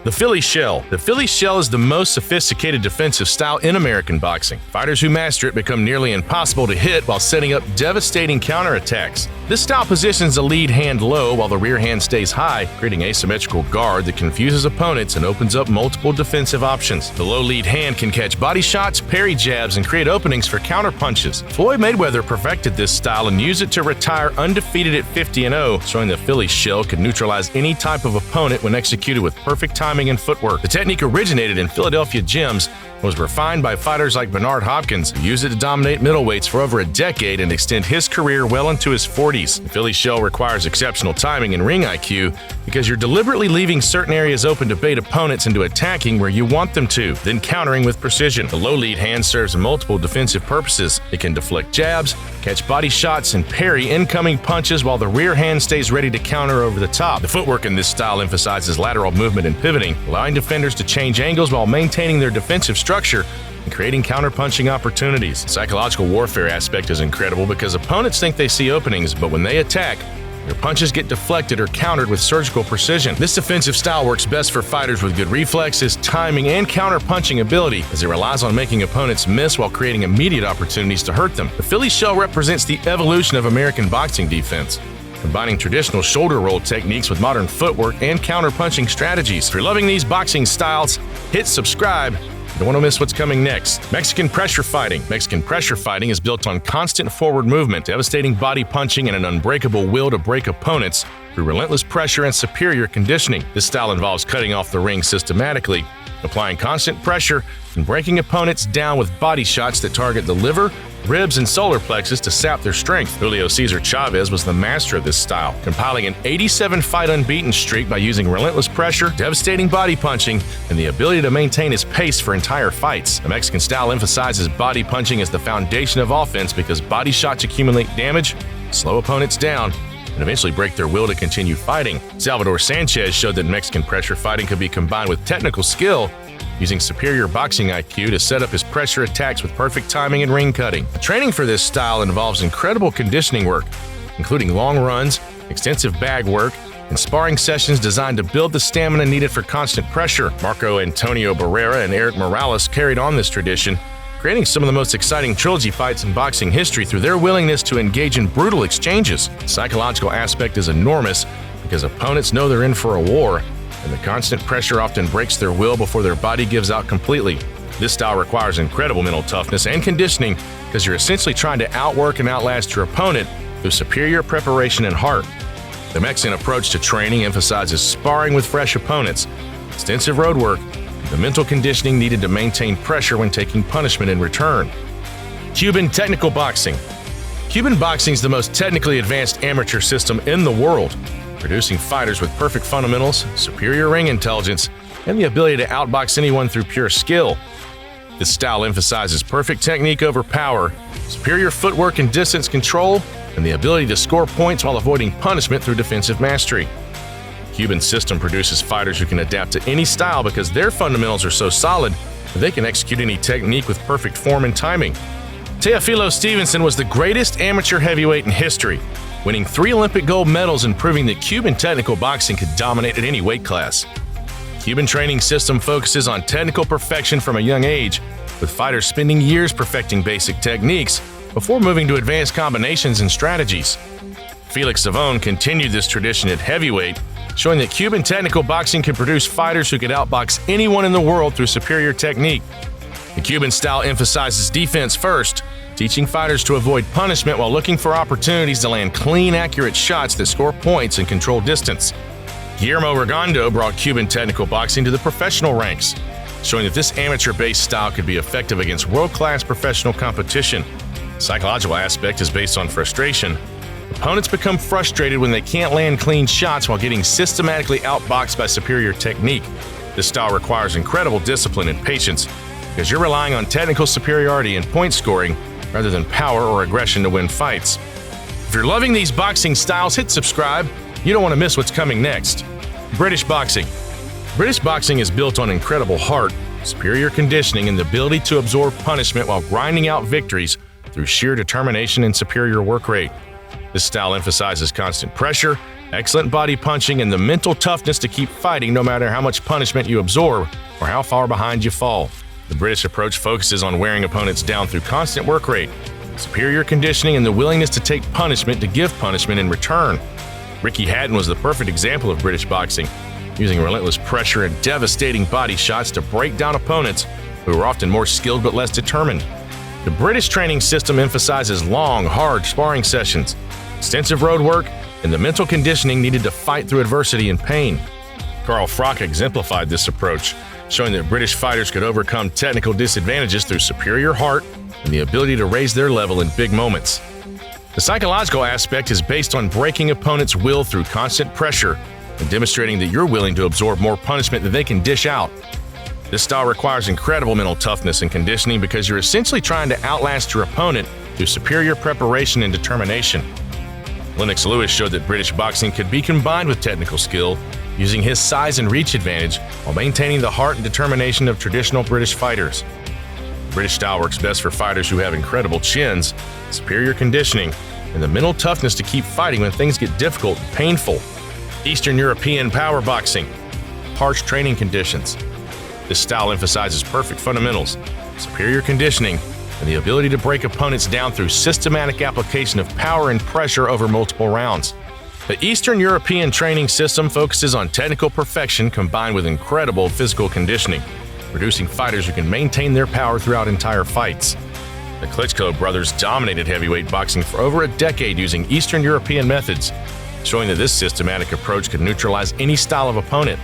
The Philly Shell. The Philly Shell is the most sophisticated defensive style in American boxing. Fighters who master it become nearly impossible to hit while setting up devastating counterattacks. This style positions the lead hand low while the rear hand stays high, creating asymmetrical guard that confuses opponents and opens up multiple defensive options. The low lead hand can catch body shots, parry jabs, and create openings for counter punches. Floyd Mayweather perfected this style and used it to retire undefeated at 50-0, showing the Philly Shell could neutralize any type of opponent when executed with perfect timing and footwork. The technique originated in Philadelphia gyms and was refined by fighters like Bernard Hopkins, who used it to dominate middleweights for over a decade and extend his career well into his 40s. The Philly Shell requires exceptional timing and ring IQ because you're deliberately leaving certain areas open to bait opponents into attacking where you want them to, then countering with precision. The low lead hand serves multiple defensive purposes. It can deflect jabs, catch body shots, and parry incoming punches while the rear hand stays ready to counter over the top. The footwork in this style emphasizes lateral movement and pivoting, allowing defenders to change angles while maintaining their defensive structure and creating counter-punching opportunities. The psychological warfare aspect is incredible because opponents think they see openings, but when they attack, their punches get deflected or countered with surgical precision. This defensive style works best for fighters with good reflexes, timing, and counter-punching ability, as it relies on making opponents miss while creating immediate opportunities to hurt them. The Philly Shell represents the evolution of American boxing defense, combining traditional shoulder roll techniques with modern footwork and counter-punching strategies. If you're loving these boxing styles, hit subscribe. You don't want to miss what's coming next. Mexican pressure fighting. Mexican pressure fighting is built on constant forward movement, devastating body punching, and an unbreakable will to break opponents through relentless pressure and superior conditioning. This style involves cutting off the ring systematically, applying constant pressure, and breaking opponents down with body shots that target the liver, ribs, and solar plexus to sap their strength. Julio Cesar Chavez was the master of this style, compiling an 87-fight unbeaten streak by using relentless pressure, devastating body punching, and the ability to maintain his pace for entire fights. The Mexican style emphasizes body punching as the foundation of offense because body shots accumulate damage, slow opponents down, and eventually break their will to continue fighting. Salvador Sanchez showed that Mexican pressure fighting could be combined with technical skill, using superior boxing IQ to set up his pressure attacks with perfect timing and ring cutting. Training for this style involves incredible conditioning work, including long runs, extensive bag work, and sparring sessions designed to build the stamina needed for constant pressure. Marco Antonio Barrera and Eric Morales carried on this tradition, creating some of the most exciting trilogy fights in boxing history through their willingness to engage in brutal exchanges. The psychological aspect is enormous because opponents know they're in for a war, and the constant pressure often breaks their will before their body gives out completely. This style requires incredible mental toughness and conditioning because you're essentially trying to outwork and outlast your opponent through superior preparation and heart. The Mexican approach to training emphasizes sparring with fresh opponents, extensive road work, and the mental conditioning needed to maintain pressure when taking punishment in return. Cuban technical boxing. Cuban boxing is the most technically advanced amateur system in the world, producing fighters with perfect fundamentals, superior ring intelligence, and the ability to outbox anyone through pure skill. This style emphasizes perfect technique over power, superior footwork and distance control, and the ability to score points while avoiding punishment through defensive mastery. The Cuban system produces fighters who can adapt to any style because their fundamentals are so solid that they can execute any technique with perfect form and timing. Teofilo Stevenson was the greatest amateur heavyweight in history, winning 3 Olympic gold medals and proving that Cuban technical boxing could dominate at any weight class. The Cuban training system focuses on technical perfection from a young age, with fighters spending years perfecting basic techniques before moving to advanced combinations and strategies. Felix Savon continued this tradition at heavyweight, showing that Cuban technical boxing can produce fighters who could outbox anyone in the world through superior technique. The Cuban style emphasizes defense first, teaching fighters to avoid punishment while looking for opportunities to land clean, accurate shots that score points and control distance. Guillermo Rigondeaux brought Cuban technical boxing to the professional ranks, showing that this amateur-based style could be effective against world-class professional competition. The psychological aspect is based on frustration. Opponents become frustrated when they can't land clean shots while getting systematically outboxed by superior technique. This style requires incredible discipline and patience because you're relying on technical superiority and point scoring rather than power or aggression to win fights. If you're loving these boxing styles, hit subscribe. You don't want to miss what's coming next. British boxing. British boxing is built on incredible heart, superior conditioning, and the ability to absorb punishment while grinding out victories through sheer determination and superior work rate. This style emphasizes constant pressure, excellent body punching, and the mental toughness to keep fighting no matter how much punishment you absorb or how far behind you fall. The British approach focuses on wearing opponents down through constant work rate, superior conditioning, and the willingness to take punishment to give punishment in return. Ricky Hatton was the perfect example of British boxing, using relentless pressure and devastating body shots to break down opponents who were often more skilled but less determined. The British training system emphasizes long, hard sparring sessions, extensive road work, and the mental conditioning needed to fight through adversity and pain. Carl Froch exemplified this approach, showing that British fighters could overcome technical disadvantages through superior heart and the ability to raise their level in big moments. The psychological aspect is based on breaking opponents' will through constant pressure and demonstrating that you're willing to absorb more punishment than they can dish out. This style requires incredible mental toughness and conditioning because you're essentially trying to outlast your opponent through superior preparation and determination. Lennox Lewis showed that British boxing could be combined with technical skill, using his size and reach advantage while maintaining the heart and determination of traditional British fighters. The British style works best for fighters who have incredible chins, superior conditioning, and the mental toughness to keep fighting when things get difficult and painful. Eastern European power boxing, harsh training conditions. This style emphasizes perfect fundamentals, superior conditioning, and the ability to break opponents down through systematic application of power and pressure over multiple rounds. The Eastern European training system focuses on technical perfection combined with incredible physical conditioning, producing fighters who can maintain their power throughout entire fights. The Klitschko brothers dominated heavyweight boxing for over a decade using Eastern European methods, showing that this systematic approach could neutralize any style of opponent.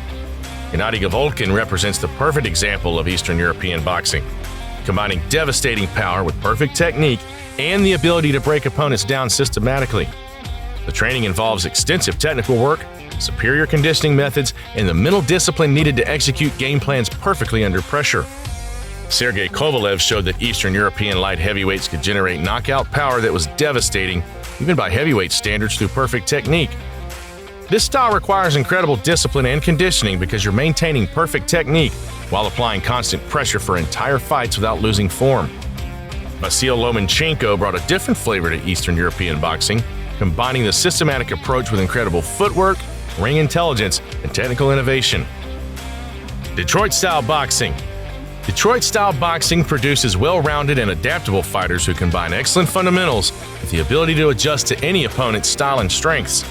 Gennady Golovkin represents the perfect example of Eastern European boxing, combining devastating power with perfect technique and the ability to break opponents down systematically. The training involves extensive technical work, superior conditioning methods, and the mental discipline needed to execute game plans perfectly under pressure. Sergey Kovalev showed that Eastern European light heavyweights could generate knockout power that was devastating, even by heavyweight standards, through perfect technique. This style requires incredible discipline and conditioning because you're maintaining perfect technique while applying constant pressure for entire fights without losing form. Vasyl Lomachenko brought a different flavor to Eastern European boxing, combining the systematic approach with incredible footwork, ring intelligence, and technical innovation. Detroit-style boxing. Detroit-style boxing produces well-rounded and adaptable fighters who combine excellent fundamentals with the ability to adjust to any opponent's style and strengths.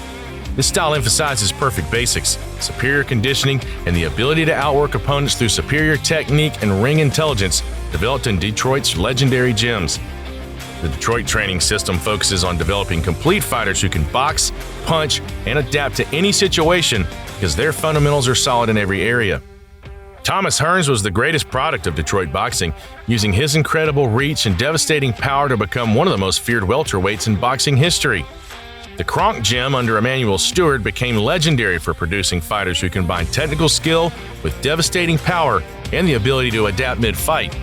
This style emphasizes perfect basics, superior conditioning, and the ability to outwork opponents through superior technique and ring intelligence developed in Detroit's legendary gyms. The Detroit training system focuses on developing complete fighters who can box, punch, and adapt to any situation because their fundamentals are solid in every area. Thomas Hearns was the greatest product of Detroit boxing, using his incredible reach and devastating power to become one of the most feared welterweights in boxing history. The Kronk Gym under Emanuel Stewart became legendary for producing fighters who combine technical skill with devastating power and the ability to adapt mid-fight.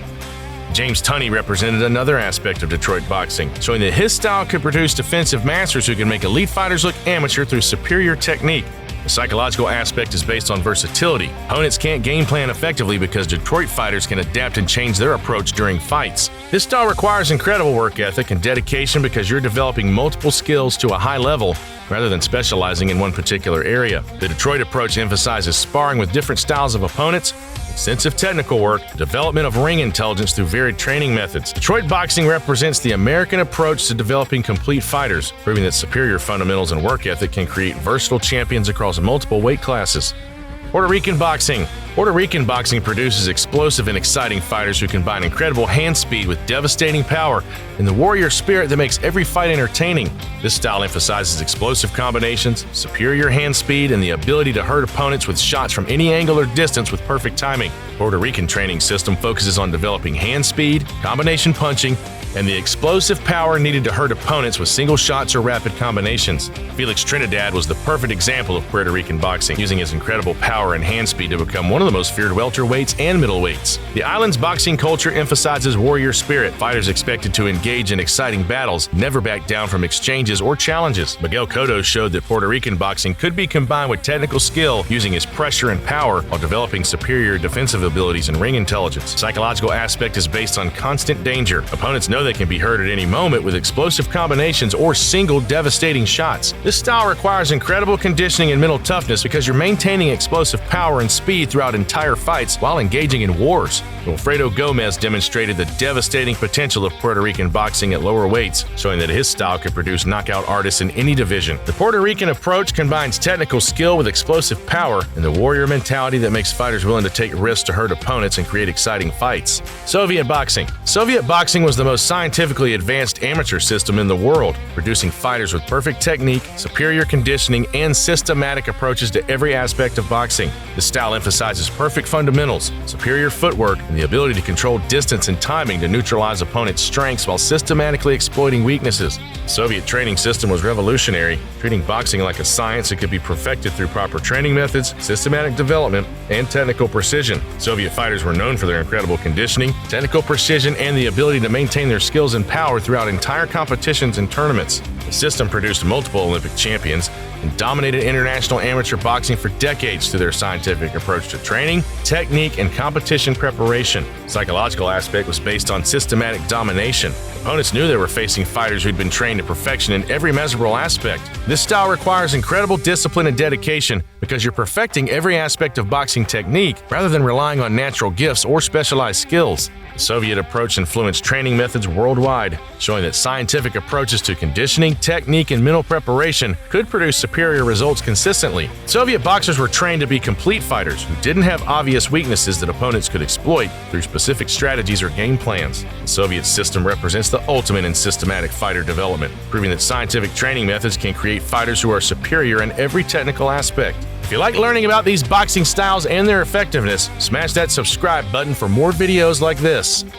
James Tunney represented another aspect of Detroit boxing, showing that his style could produce defensive masters who can make elite fighters look amateur through superior technique. The psychological aspect is based on versatility. Opponents can't game plan effectively because Detroit fighters can adapt and change their approach during fights. This style requires incredible work ethic and dedication because you're developing multiple skills to a high level rather than specializing in one particular area. The Detroit approach emphasizes sparring with different styles of opponents, extensive technical work, development of ring intelligence through varied training methods. Detroit boxing represents the American approach to developing complete fighters, proving that superior fundamentals and work ethic can create versatile champions across multiple weight classes. Puerto Rican boxing. Puerto Rican boxing produces explosive and exciting fighters who combine incredible hand speed with devastating power and the warrior spirit that makes every fight entertaining. This style emphasizes explosive combinations, superior hand speed, and the ability to hurt opponents with shots from any angle or distance with perfect timing. Puerto Rican training system focuses on developing hand speed, combination punching, and the explosive power needed to hurt opponents with single shots or rapid combinations. Felix Trinidad was the perfect example of Puerto Rican boxing, using his incredible power and hand speed to become one of the most feared welterweights and middleweights. The island's boxing culture emphasizes warrior spirit, fighters expected to engage in exciting battles, never back down from exchanges or challenges. Miguel Cotto showed that Puerto Rican boxing could be combined with technical skill, using his pressure and power while developing superior defensive abilities and ring intelligence. The psychological aspect is based on constant danger. Opponents know know they can be hurt at any moment with explosive combinations or single devastating shots. This style requires incredible conditioning and mental toughness because you're maintaining explosive power and speed throughout entire fights while engaging in wars. Wilfredo Gomez demonstrated the devastating potential of Puerto Rican boxing at lower weights, showing that his style could produce knockout artists in any division. The Puerto Rican approach combines technical skill with explosive power and the warrior mentality that makes fighters willing to take risks to hurt opponents and create exciting fights. Soviet boxing. Soviet boxing was the most scientifically advanced amateur system in the world, producing fighters with perfect technique, superior conditioning, and systematic approaches to every aspect of boxing. This style emphasizes perfect fundamentals, superior footwork, and the ability to control distance and timing to neutralize opponents' strengths while systematically exploiting weaknesses. The Soviet training system was revolutionary, treating boxing like a science that could be perfected through proper training methods, systematic development, and technical precision. Soviet fighters were known for their incredible conditioning, technical precision, and the ability to maintain their skills and power throughout entire competitions and tournaments. The system produced multiple Olympic champions and dominated international amateur boxing for decades through their scientific approach to training, technique, and competition preparation. The psychological aspect was based on systematic domination. Opponents knew they were facing fighters who'd been trained to perfection in every measurable aspect. This style requires incredible discipline and dedication because you're perfecting every aspect of boxing technique rather than relying on natural gifts or specialized skills. The Soviet approach influenced training methods worldwide, showing that scientific approaches to conditioning, technique, and mental preparation could produce superior results consistently. Soviet boxers were trained to be complete fighters who didn't have obvious weaknesses that opponents could exploit through specific strategies or game plans. The Soviet system represents the ultimate in systematic fighter development, proving that scientific training methods can create fighters who are superior in every technical aspect. If you like learning about these boxing styles and their effectiveness, smash that subscribe button for more videos like this.